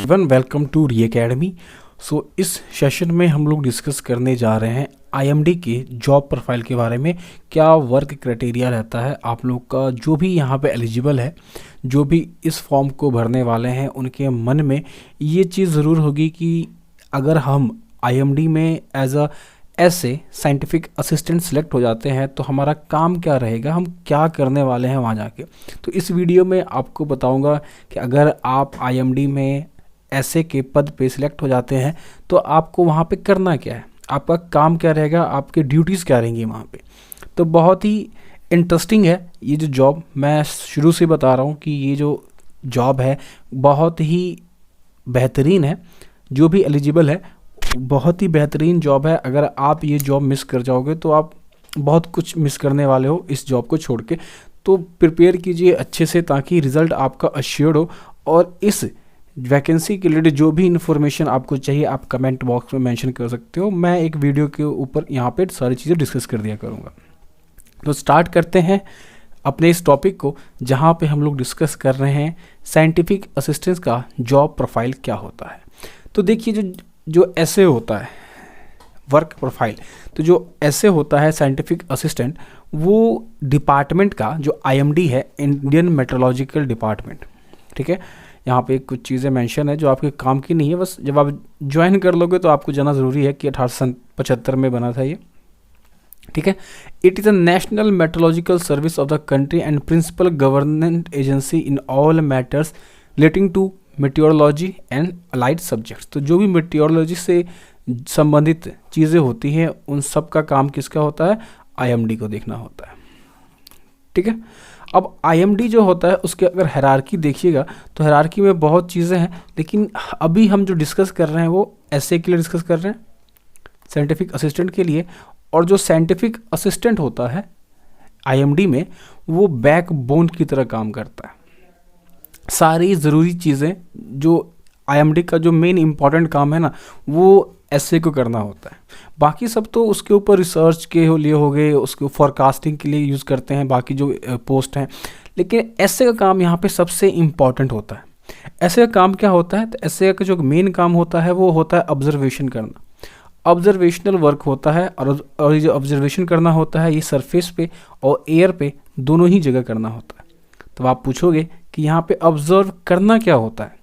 Everyone, welcome to री academy. इस session में हम लोग डिस्कस करने जा रहे हैं आईएमडी के जॉब प्रोफाइल के बारे में। क्या वर्क क्राइटेरिया रहता है आप लोग का, जो भी यहाँ पे एलिजिबल है, जो भी इस फॉर्म को भरने वाले हैं, उनके मन में ये चीज़ ज़रूर होगी कि अगर हम आईएमडी में एज अ ऐसे साइंटिफिक असिस्टेंट सेलेक्ट हो जाते हैं तो हमारा काम क्या रहेगा, हम क्या करने वाले हैं वहाँ जाके। तो इस वीडियो में आपको बताऊंगा कि अगर आप आईएमडी में ऐसे के पद पे सिलेक्ट हो जाते हैं तो आपको वहाँ पे करना क्या है, आपका काम क्या रहेगा, आपके ड्यूटीज़ क्या रहेंगी वहाँ पे। तो बहुत ही इंटरेस्टिंग है ये जो जॉब। मैं शुरू से बता रहा हूँ कि ये जो जॉब है बहुत ही बेहतरीन है। जो भी एलिजिबल है, बहुत ही बेहतरीन जॉब है। अगर आप ये जॉब मिस कर जाओगे तो आप बहुत कुछ मिस करने वाले हो इस जॉब को छोड़ के। तो प्रिपेयर कीजिए अच्छे से ताकि रिज़ल्ट आपका अश्योर्ड हो। और इस वैकेंसी के रिलेटेड जो भी इन्फॉर्मेशन आपको चाहिए आप कमेंट बॉक्स में मेंशन कर सकते हो। मैं एक वीडियो के ऊपर यहाँ पे सारी चीज़ें डिस्कस कर दिया करूँगा। तो स्टार्ट करते हैं अपने इस टॉपिक को, जहाँ पे हम लोग डिस्कस कर रहे हैं साइंटिफिक असिस्टेंस का जॉब प्रोफाइल क्या होता है। तो देखिए, जो ऐसे होता है वर्क प्रोफाइल, तो जो ऐसे होता है साइंटिफिक असिस्टेंट, वो डिपार्टमेंट का जो आईएमडी है, इंडियन मेट्रोलॉजिकल डिपार्टमेंट, ठीक है। यहाँ पे कुछ चीज़ें मेंशन है जो आपके काम की नहीं है, बस जब आप ज्वाइन कर लोगे तो आपको जाना ज़रूरी है कि 1875 में बना था ये, ठीक है। It is a national meteorological service of the country and principal government agency in all matters relating to meteorology and allied subjects. तो जो भी मेटियोरोलॉजी से संबंधित चीज़ें होती हैं उन सब का काम किसका होता है, आईएमडी को देखना होता है, ठीक है। अब आईएमडी जो होता है उसके अगर हायरार्की देखिएगा तो हायरार्की में बहुत चीज़ें हैं, लेकिन अभी हम जो डिस्कस कर रहे हैं वो ऐसे के लिए डिस्कस कर रहे हैं, साइंटिफिक असिस्टेंट के लिए। और जो साइंटिफिक असिस्टेंट होता है आईएमडी में, वो बैकबोन की तरह काम करता है। सारी ज़रूरी चीज़ें जो आईएमडी का जो मेन इंपॉर्टेंट काम है ना, वो ऐसे को करना होता है। बाकी सब तो उसके ऊपर रिसर्च के लिए हो गए, उसको फॉरकास्टिंग के लिए यूज़ करते हैं बाकी जो पोस्ट हैं, लेकिन ऐसे का काम यहाँ पे सबसे इम्पॉर्टेंट होता है। ऐसे का काम क्या होता है, तो ऐसे का जो मेन काम होता है वो होता है ऑब्जर्वेशन करना। ऑब्जर्वेशनल वर्क होता है, और ये जो ऑब्जर्वेशन करना होता है ये सरफेस पे और एयर पे दोनों ही जगह करना होता है। तो आप पूछोगे कि यहाँ पे ऑब्जर्व करना क्या होता है,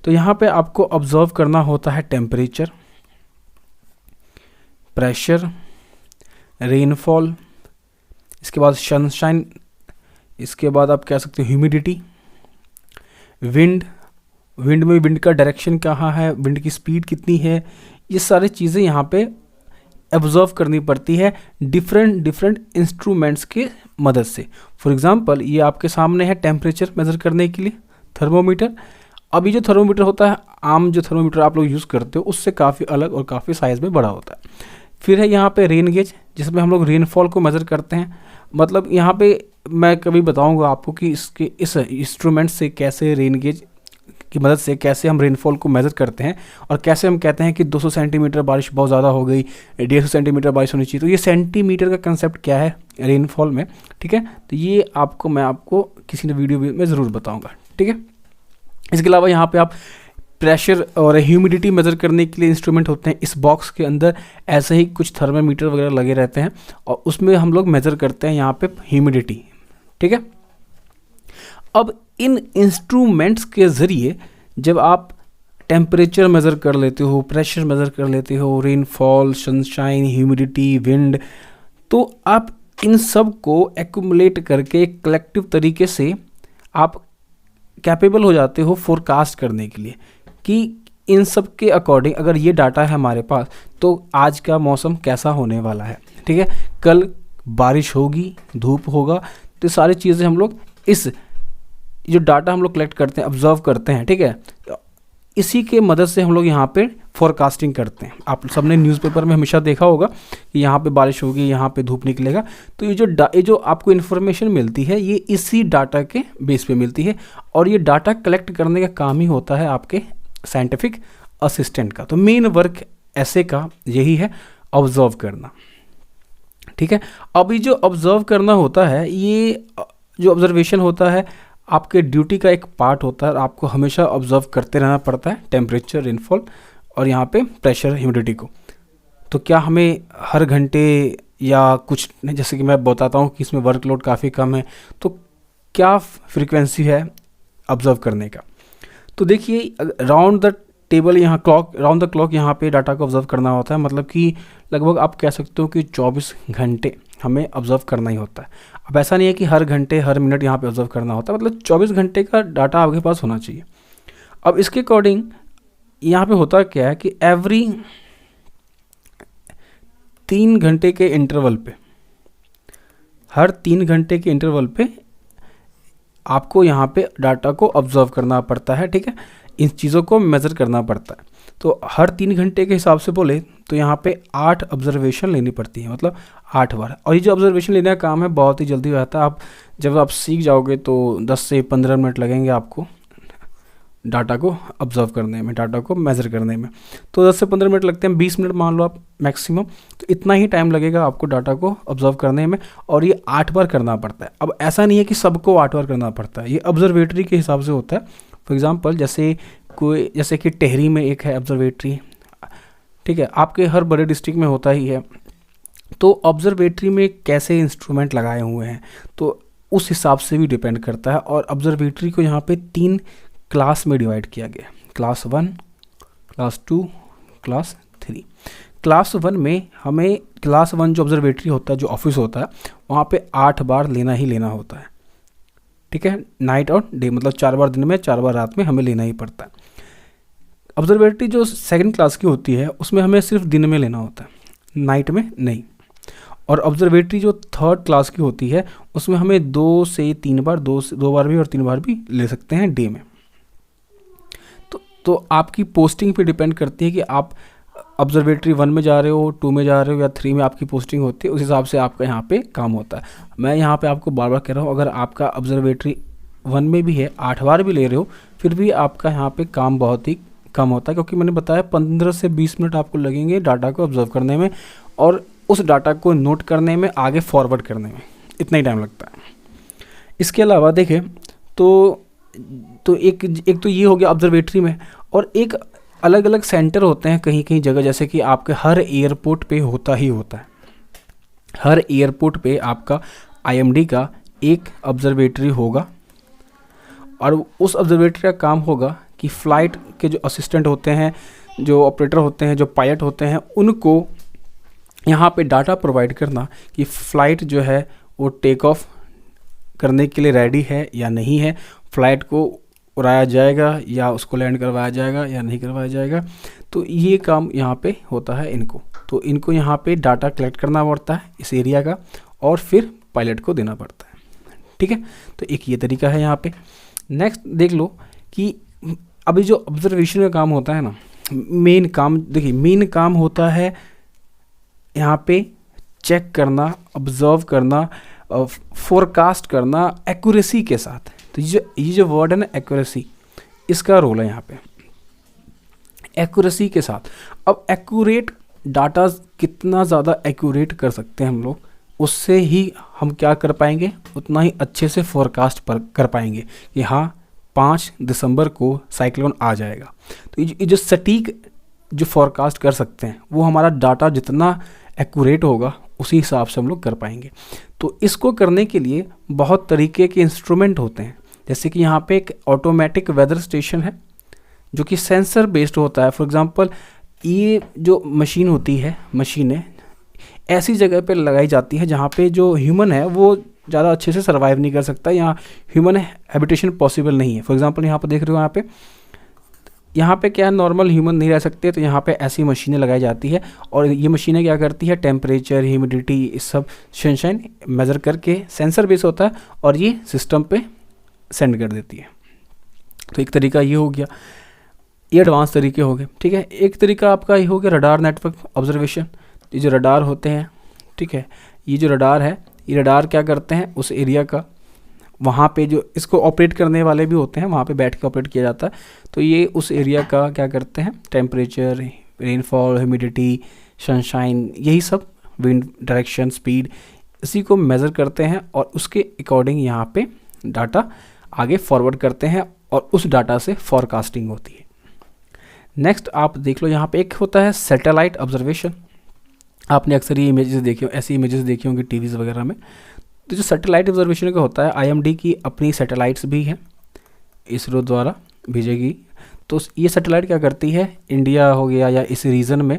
तो यहाँ पे आपको ऑब्जर्व करना होता है टेम्परेचर, प्रेशर, रेनफॉल, इसके बाद सनशाइन, इसके बाद आप कह सकते हो ह्यूमिडिटी, विंड में विंड का डायरेक्शन कहाँ है, विंड की स्पीड कितनी है, ये सारी चीज़ें यहाँ पे ऑब्जर्व करनी पड़ती है डिफरेंट इंस्ट्रूमेंट्स के मदद से। फॉर एग्जांपल ये आपके सामने है टेम्परेचर मेज़र करने के लिए थर्मोमीटर। अब ये जो थर्मोमीटर होता है, आम जो थर्मोमीटर आप लोग यूज़ करते हो उससे काफ़ी अलग और काफ़ी साइज़ में बड़ा होता है। फिर है यहाँ पे रेन गेज, जिसमें हम लोग रेनफॉल को मेज़र करते हैं। मतलब यहाँ पे मैं कभी बताऊँगा आपको कि इस इंस्ट्रूमेंट से कैसे, रेन गेज की मदद से कैसे हम रेनफॉल को मेज़र करते हैं, और कैसे हम कहते हैं कि 200 सेंटीमीटर बारिश बहुत ज़्यादा हो गई, 150 सेंटीमीटर बारिश होनी चाहिए। तो ये सेंटीमीटर का कंसेप्ट क्या है रेनफॉल में, ठीक है। तो ये मैं आपको किसी ने वीडियो में ज़रूर बताऊँगा, ठीक है। इसके अलावा यहाँ पे आप प्रेशर और ह्यूमिडिटी मेज़र करने के लिए इंस्ट्रूमेंट होते हैं। इस बॉक्स के अंदर ऐसे ही कुछ थर्मामीटर वगैरह लगे रहते हैं और उसमें हम लोग मेज़र करते हैं यहाँ पे ह्यूमिडिटी, ठीक है। अब इन इंस्ट्रूमेंट्स के ज़रिए जब आप टेम्परेचर मेज़र कर लेते हो, प्रेशर मेज़र कर लेते हो, रेनफॉल, सनशाइन, ह्यूमिडिटी, विंड, तो आप इन सब को एक्यूमुलेट करके कलेक्टिव तरीके से आप कैपेबल हो जाते हो फोरकास्ट करने के लिए कि इन सब के अकॉर्डिंग अगर ये डाटा है हमारे पास तो आज का मौसम कैसा होने वाला है, ठीक है। कल बारिश होगी, धूप होगा, तो सारी चीज़ें हम लोग इस जो डाटा हम लोग कलेक्ट करते हैं, ऑब्जर्व करते हैं, ठीक है, इसी के मदद से हम लोग यहाँ पे फोरकास्टिंग करते हैं। आप सबने न्यूज़पेपर में हमेशा देखा होगा कि यहाँ पे बारिश होगी, यहाँ पे धूप निकलेगा। तो ये जो आपको इन्फॉर्मेशन मिलती है ये इसी डाटा के बेस पे मिलती है, और ये डाटा कलेक्ट करने का काम ही होता है आपके साइंटिफिक असिस्टेंट का। तो मेन वर्क ऐसे का यही है, ऑब्जर्व करना, ठीक है। अभी जो ऑब्जर्व करना होता है, ये जो ऑब्जर्वेशन होता है आपके ड्यूटी का एक पार्ट होता है और आपको हमेशा ऑब्जर्व करते रहना पड़ता है टेम्परेचर, रेनफॉल और यहाँ पे प्रेशर, ह्यूमिडिटी को। तो क्या हमें हर घंटे या कुछ, जैसे कि मैं बताता हूँ कि इसमें वर्कलोड काफ़ी कम है, तो क्या फ्रीक्वेंसी है ऑब्जर्व करने का। तो देखिए राउंड द टेबल, यहाँ क्लॉक, राउंड द क्लॉक यहाँ पे डाटा को ऑब्जर्व करना होता है, मतलब कि लगभग आप कह सकते हो कि 24 घंटे हमें ऑब्जर्व करना ही होता है। अब ऐसा नहीं है कि हर घंटे हर मिनट यहाँ पे ऑब्जर्व करना होता है, मतलब 24 घंटे का डाटा आपके पास होना चाहिए। अब इसके अकॉर्डिंग यहाँ पे होता क्या है कि एवरी 3 घंटे के इंटरवल पे, हर 3 घंटे के इंटरवल पे आपको यहाँ पे डाटा को ऑब्जर्व करना पड़ता है, ठीक है, इन चीज़ों को मेज़र करना पड़ता है। तो हर 3 घंटे के हिसाब से बोले तो यहाँ पे 8 ऑब्जर्वेशन लेनी पड़ती है, मतलब 8 बार। और ये जो ऑब्जर्वेशन लेने का काम है बहुत ही जल्दी हो जाता है। जब आप सीख जाओगे तो 10 से 15 मिनट लगेंगे आपको डाटा को ऑब्जर्व करने में, डाटा को मेज़र करने में। तो 10 से 15 मिनट लगते हैं, 20 मिनट मान लो आप मैक्सिमम, तो इतना ही टाइम लगेगा आपको डाटा को ऑब्जर्व करने में। और ये 8 बार करना पड़ता है। अब ऐसा नहीं है कि सबको 8 बार करना पड़ता है, ये ऑब्जर्वेटरी के हिसाब से होता है। फॉर एग्जांपल जैसे कि टेहरी में एक है ऑब्जर्वेटरी, ठीक है, आपके हर बड़े डिस्ट्रिक्ट में होता ही है। तो ऑब्जर्वेटरी में कैसे इंस्ट्रूमेंट लगाए हुए हैं तो उस हिसाब से भी डिपेंड करता है। और ऑब्जर्वेटरी को यहाँ पे 3 क्लास में डिवाइड किया गया, क्लास 1, क्लास 2, क्लास 3। क्लास 1 में हमें, क्लास 1 जो ऑब्जर्वेटरी होता है, जो ऑफिस होता है, वहाँ पे 8 बार लेना ही लेना होता है, ठीक है, नाइट और डे, मतलब 4 बार दिन में 4 बार रात में हमें लेना ही पड़ता है। ऑब्जर्वेटरी जो 2nd क्लास की होती है उसमें हमें सिर्फ दिन में लेना होता है, नाइट में नहीं। और ऑब्जर्वेटरी जो 3rd क्लास की होती है उसमें हमें 2 से 3 बार, 2 बार भी और 3 बार भी ले सकते हैं डे में। तो आपकी पोस्टिंग पे डिपेंड करती है कि आप ऑब्जर्वेटरी 1 में जा रहे हो, 2 में जा रहे हो या 3 में आपकी पोस्टिंग होती है, उस हिसाब से आपका यहाँ पे काम होता है। मैं यहाँ पे आपको बार बार कह रहा हूँ, अगर आपका ऑब्जर्वेटरी 1 में भी है, 8 बार भी ले रहे हो, फिर भी आपका यहाँ पे काम बहुत ही कम होता है, क्योंकि मैंने बताया 15 से 20 मिनट आपको लगेंगे डाटा को ऑब्जर्व करने में और उस डाटा को नोट करने में, आगे फॉरवर्ड करने में, इतना ही टाइम लगता है। इसके अलावा देखें तो एक तो ये हो गया ऑब्जर्वेटरी में, और एक अलग अलग सेंटर होते हैं कहीं कहीं जगह, जैसे कि आपके हर एयरपोर्ट पे होता ही होता है। हर एयरपोर्ट पे आपका IMD का एक ऑब्जर्वेटरी होगा और उस ऑब्जर्वेटरी का काम होगा कि फ़्लाइट के जो असिस्टेंट होते हैं, जो ऑपरेटर होते हैं, जो पायलट होते हैं, उनको यहाँ पे डाटा प्रोवाइड करना कि फ़्लाइट जो है वो टेक ऑफ करने के लिए रेडी है या नहीं है, फ़्लाइट को उड़ाया जाएगा या उसको लैंड करवाया जाएगा या नहीं करवाया जाएगा। तो ये काम यहाँ पे होता है इनको। तो इनको यहाँ पे डाटा कलेक्ट करना पड़ता है इस एरिया का और फिर पायलट को देना पड़ता है, ठीक है। तो एक ये तरीका है यहाँ पे। नेक्स्ट देख लो कि अभी जो ऑब्जर्वेशन का काम होता है ना, मेन काम, देखिए मेन काम होता है यहाँ पे चेक करना, ऑब्जर्व करना, फोरकास्ट करना एक्यूरेसी के साथ। तो ये जो वर्ड है ना एक्यूरेसी, इसका रोल है यहाँ पे, एक्यूरेसी के साथ। अब एक्यूरेट डाटा कितना ज़्यादा एक्यूरेट कर सकते हैं हम लोग, उससे ही हम क्या कर पाएंगे, उतना ही अच्छे से फोरकास्ट कर पाएंगे कि हाँ 5 दिसंबर को साइक्लोन आ जाएगा। तो ये जो सटीक जो फोरकास्ट कर सकते हैं, वो हमारा डाटा जितना एक्यूरेट होगा उसी हिसाब से हम लोग कर पाएंगे। तो इसको करने के लिए बहुत तरीके के इंस्ट्रूमेंट होते हैं, जैसे कि यहाँ पे एक ऑटोमेटिक वेदर स्टेशन है जो कि सेंसर बेस्ड होता है। फॉर एग्जांपल ये जो मशीन होती है, मशीनें ऐसी जगह पे लगाई जाती है जहाँ पे जो ह्यूमन है वो ज़्यादा अच्छे से सर्वाइव नहीं कर सकता, यहाँ ह्यूमन हैबिटेशन पॉसिबल नहीं है। फॉर एग्जांपल यहाँ पर देख रहे हो, यहाँ पे क्या है, नॉर्मल ह्यूमन नहीं रह सकते, तो यहाँ पे ऐसी मशीनें लगाई जाती है और ये मशीनें क्या करती है, टेम्परेचर, ह्यूमिडिटी, इस सब सनशाइन मेज़र करके सेंसर बेस होता है और ये सिस्टम पे सेंड कर देती है। तो एक तरीका ये हो गया, ये एडवांस तरीके हो गए, ठीक है। एक तरीका आपका ये हो गया रडार नेटवर्क ऑब्जर्वेशन। ये जो रडार होते हैं, ठीक है, ये जो रडार है, ये रडार क्या करते हैं, उस एरिया का, वहाँ पे जो इसको ऑपरेट करने वाले भी होते हैं, वहाँ पे बैठ के ऑपरेट किया जाता है। तो ये उस एरिया का क्या करते हैं, टेम्परेचर, रेनफॉल, ह्यूमिडिटी, सनशाइन, यही सब, विंड डायरेक्शन, स्पीड, इसी को मेज़र करते हैं और उसके अकॉर्डिंग यहाँ पे डाटा आगे फॉरवर्ड करते हैं और उस डाटा से फॉरकास्टिंग होती है। नेक्स्ट आप देख लो, यहाँ पे एक होता है सैटेलाइट ऑब्जर्वेशन। आपने अक्सर ये इमेजेस देखी, ऐसी इमेजेस देखी होंगी टीवीज़ वगैरह में। तो जो सैटेलाइट ऑब्जर्वेशन का होता है, आईएमडी की अपनी सैटेलाइट्स भी हैं, इसरो द्वारा भेजेगी। तो ये सैटेलाइट क्या करती है, इंडिया हो गया या इस रीजन में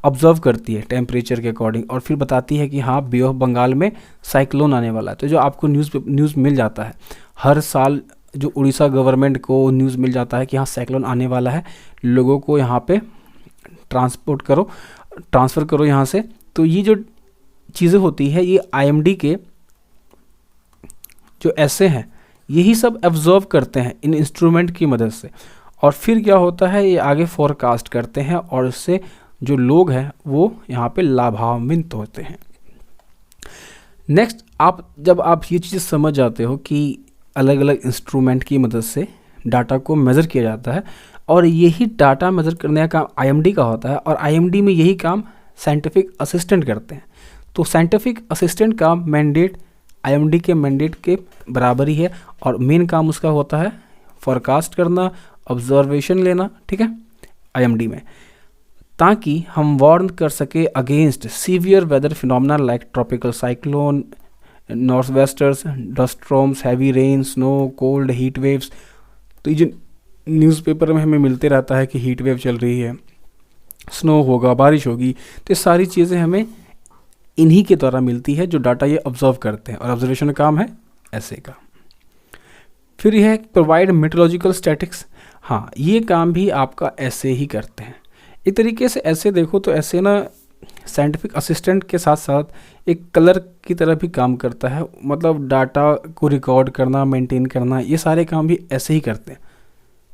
ऑब्जर्व करती है टेम्परेचर के अकॉर्डिंग, और फिर बताती है कि हाँ बे ऑफ बंगाल में साइक्लोन आने वाला है। तो जो आपको न्यूज़ मिल जाता है हर साल, जो उड़ीसा गवर्नमेंट को न्यूज़ मिल जाता है कि हाँ साइक्लोन आने वाला है, लोगों को यहाँ पे ट्रांसफ़र करो यहाँ से। तो ये जो चीज़ें होती है, ये आईएमडी के जो ऐसे हैं यही सब एब्जॉर्व करते हैं इन इंस्ट्रूमेंट की मदद से, और फिर क्या होता है ये आगे फोरकास्ट करते हैं, और इससे जो लोग हैं वो यहाँ पे लाभान्वित होते हैं। नेक्स्ट, जब आप ये चीज़ समझ जाते हो कि अलग अलग इंस्ट्रूमेंट की मदद से डाटा को मेज़र किया जाता है, और यही डाटा मेज़र करने का काम आईएमडी का होता है, और आईएमडी में यही काम साइंटिफिक असिस्टेंट करते हैं। तो साइंटिफिक असिस्टेंट का मैंडेट आईएमडी के मैंडेट के बराबर ही है, और मेन काम उसका होता है फोरकास्ट करना, ऑब्जर्वेशन लेना, ठीक है, आईएमडी में, ताकि हम वार्न कर सके against severe weather phenomena like tropical cyclone, north westers, dust storms, heavy rain, snow, cold, heat waves. तो ये जो न्यूज़पेपर में हमें मिलते रहता है कि हीट वेव चल रही है, स्नो होगा, बारिश होगी, तो ये सारी चीज़ें हमें इन्हीं के द्वारा मिलती है जो डाटा ये ऑब्जर्व करते हैं, और ऑब्जर्वेशन का काम है ऐसे का। फिर यह है प्रोवाइड मेट्रोलॉजिकल स्टैटिक्स। हाँ, ये काम भी आपका ऐसे ही करते हैं। एक तरीके से ऐसे देखो तो ऐसे ना साइंटिफिक असिस्टेंट के साथ साथ एक कलर की तरह भी काम करता है, मतलब डाटा को रिकॉर्ड करना, मेंटेन करना, ये सारे काम भी ऐसे ही करते हैं,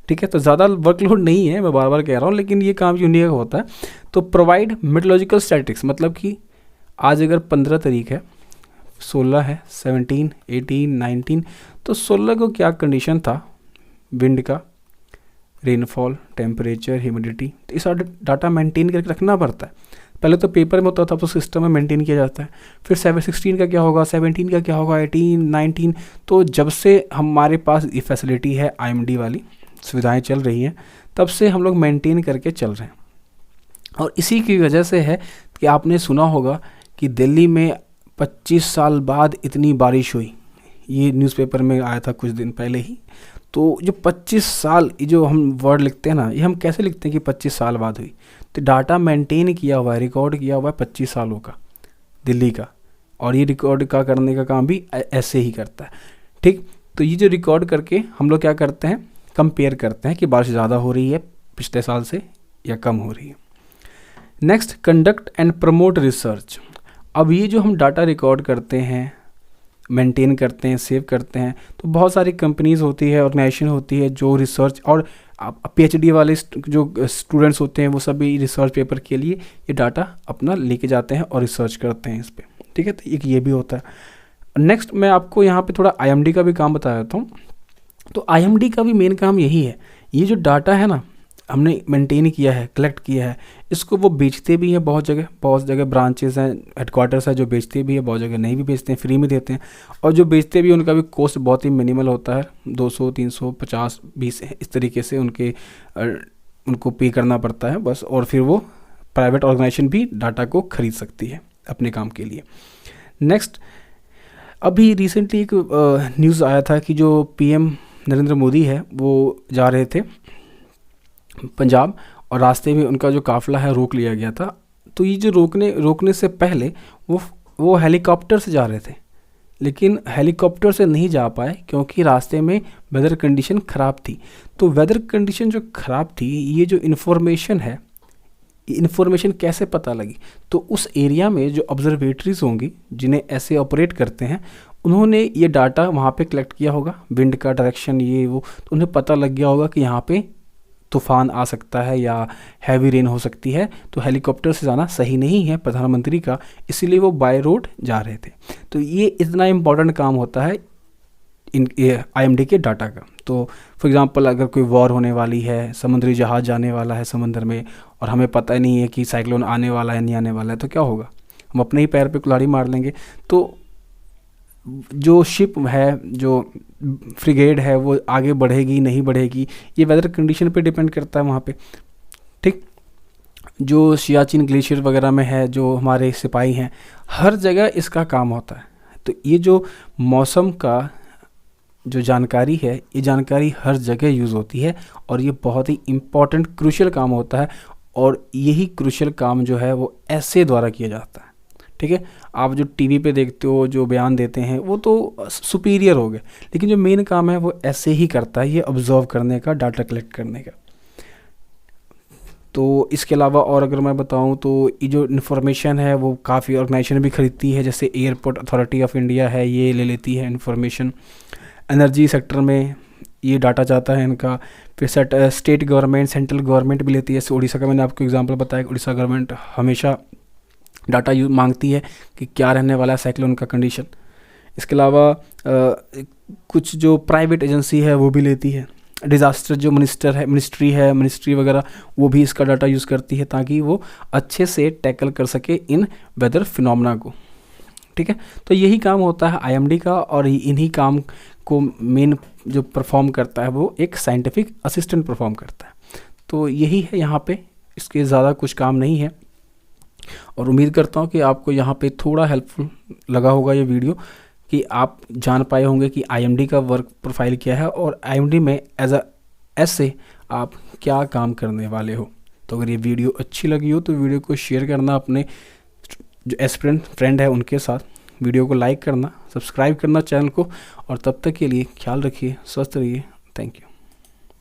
ठीक है। तो ज़्यादा वर्कलोड नहीं है, मैं बार बार कह रहा हूँ, लेकिन ये काम यूनिक होता है। तो प्रोवाइड मेट्रोलॉजिकल स्टैटिक्स मतलब कि आज अगर 15 तारीख है, 16 है, 17, 18, 19, तो 16 को क्या कंडीशन था विंड का, रेनफॉल, टेम्परेचर, ह्यूमिडिटी, तो ये सारा डाटा मेंटेन करके रखना पड़ता है। पहले तो पेपर में होता था, तो सिस्टम में मेंटेन किया जाता है। फिर 16 का क्या होगा, 17 का क्या होगा, 18, 19। तो जब से हमारे पास ये फैसिलिटी है, आईएमडी वाली सुविधाएं चल रही हैं, तब से हम लोग मेंटेन करके चल रहे हैं। और इसी की वजह से है कि आपने सुना होगा कि दिल्ली में 25 साल बाद इतनी बारिश हुई, ये न्यूज़पेपर में आया था कुछ दिन पहले ही। तो जो 25 साल, ये जो हम वर्ड लिखते हैं ना, ये हम कैसे लिखते हैं कि 25 साल बाद हुई, तो डाटा मेंटेन किया हुआ है, रिकॉर्ड किया हुआ है 25 सालों का दिल्ली का, और ये रिकॉर्ड का करने का काम भी ऐसे ही करता है, ठीक। तो ये जो रिकॉर्ड करके हम लोग क्या करते हैं, कंपेयर करते हैं कि बारिश ज़्यादा हो रही है पिछले साल से या कम हो रही है। Next, conduct and promote research. अब ये जो हम डाटा रिकॉर्ड करते हैं, मेंटेन करते हैं, सेव करते हैं, तो बहुत सारी कंपनीज होती है, ऑर्गेनाइजेशन होती है जो रिसर्च, और पीएचडी वाले जो स्टूडेंट्स होते हैं वो सभी रिसर्च पेपर के लिए ये डाटा अपना लेके जाते हैं और रिसर्च करते हैं इस पर, ठीक है। तो एक ये भी होता है। नेक्स्ट, मैं आपको यहाँ पे थोड़ा आईएमडी का भी काम बता देता हूँ। तो आईएमडी का भी मेन काम यही है, ये जो डाटा है ना हमने मेंटेन किया है, कलेक्ट किया है, इसको वो बेचते भी हैं, बहुत जगह ब्रांचेस हैं, हेडक्वार्टर्स है जो बेचते भी है, बहुत जगह नहीं भी बेचते हैं, फ्री में देते हैं। और जो बेचते भी उनका भी कॉस्ट बहुत ही मिनिमल होता है, 200, 300, 50, 20 इस तरीके से उनको पे करना पड़ता है बस। और फिर वो प्राइवेट ऑर्गेनाइजेशन भी डाटा को खरीद सकती है अपने काम के लिए। नेक्स्ट, अभी रिसेंटली एक न्यूज़ आया था कि जो पीएम नरेंद्र मोदी है वो जा रहे थे पंजाब, और रास्ते में उनका जो काफ़िला है रोक लिया गया था। तो ये जो रोकने से पहले वो हेलीकॉप्टर से जा रहे थे, लेकिन हेलीकॉप्टर से नहीं जा पाए क्योंकि रास्ते में वेदर कंडीशन ख़राब थी। तो वेदर कंडीशन जो ख़राब थी, ये जो इन्फॉर्मेशन है, इन्फॉर्मेशन कैसे पता लगी, तो उस एरिया में जो ऑब्जर्वेटरीज होंगी जिन्हें ऐसे ऑपरेट करते हैं, उन्होंने ये डाटा वहाँ पे कलेक्ट किया होगा, विंड का डायरेक्शन ये वो, तो उन्हें पता लग गया होगा कि यहाँ पे तूफ़ान आ सकता है या हैवी रेन हो सकती है, तो हेलीकॉप्टर से जाना सही नहीं है प्रधानमंत्री का, इसीलिए वो बाय रोड जा रहे थे। तो ये इतना इम्पोर्टेंट काम होता है इन आईएमडी के डाटा का। तो फॉर एग्जांपल, अगर कोई वॉर होने वाली है, समुद्री जहाज़ जाने वाला है समंदर में, और हमें पता नहीं है कि साइक्लोन आने वाला है नहीं आने वाला है, तो क्या होगा, हम अपने ही पैर पे कुल्हाड़ी मार लेंगे। तो जो शिप है, जो फ्रिगेट है, वो आगे बढ़ेगी नहीं बढ़ेगी, ये वेदर कंडीशन पे डिपेंड करता है वहाँ पे। ठीक, जो सियाचिन ग्लेशियर वगैरह में है, जो हमारे सिपाही हैं, हर जगह इसका काम होता है। तो ये जो मौसम का जो जानकारी है, ये जानकारी हर जगह यूज़ होती है और ये बहुत ही इम्पॉर्टेंट क्रूशियल काम होता है। और यही क्रूशियल काम जो है वो ऐसे द्वारा किया जाता है। ठीक है, आप जो टीवी पे देखते हो, जो बयान देते हैं, वो तो सुपीरियर हो गए, लेकिन जो मेन काम है वो ऐसे ही करता है, ये ऑब्जर्व करने का, डाटा कलेक्ट करने का। तो इसके अलावा और अगर मैं बताऊं तो ये जो इन्फॉर्मेशन है वो काफ़ी ऑर्गेनाइजेशन भी खरीदती है, जैसे एयरपोर्ट अथॉरिटी ऑफ इंडिया है, ये ले लेती है इन्फॉर्मेशन। एनर्जी सेक्टर में ये डाटा जाता है इनका। फिर स्टेट गवर्नमेंट, सेंट्रल गवर्नमेंट भी लेती है। जैसे उड़ीसा का मैंने आपको एग्जांपल बताया कि उड़ीसा गवर्नमेंट हमेशा डाटा मांगती है कि क्या रहने वाला है साइक्लोन का कंडीशन। इसके अलावा कुछ जो प्राइवेट एजेंसी है वो भी लेती है। डिज़ास्टर जो मिनिस्ट्री वगैरह, वो भी इसका डाटा यूज़ करती है ताकि वो अच्छे से टैकल कर सके इन वेदर फिनोमेना को। ठीक है, तो यही काम होता है आईएमडी का, और इन्हीं काम को मेन जो परफॉर्म करता है वो एक साइंटिफिक असिस्टेंट परफॉर्म करता है। तो यही है यहाँ पे, इसके ज़्यादा कुछ काम नहीं है। और उम्मीद करता हूँ कि आपको यहाँ पे थोड़ा हेल्पफुल लगा होगा ये वीडियो, कि आप जान पाए होंगे कि आईएमडी का वर्क प्रोफाइल क्या है और आईएमडी में एज अ ऐसे आप क्या काम करने वाले हो। तो अगर ये वीडियो अच्छी लगी हो तो वीडियो को शेयर करना अपने जो एस्पिरेंट फ्रेंड है उनके साथ, वीडियो को लाइक करना, सब्सक्राइब करना चैनल को। और तब तक के लिए ख्याल रखिए, स्वस्थ रहिए। Thank you.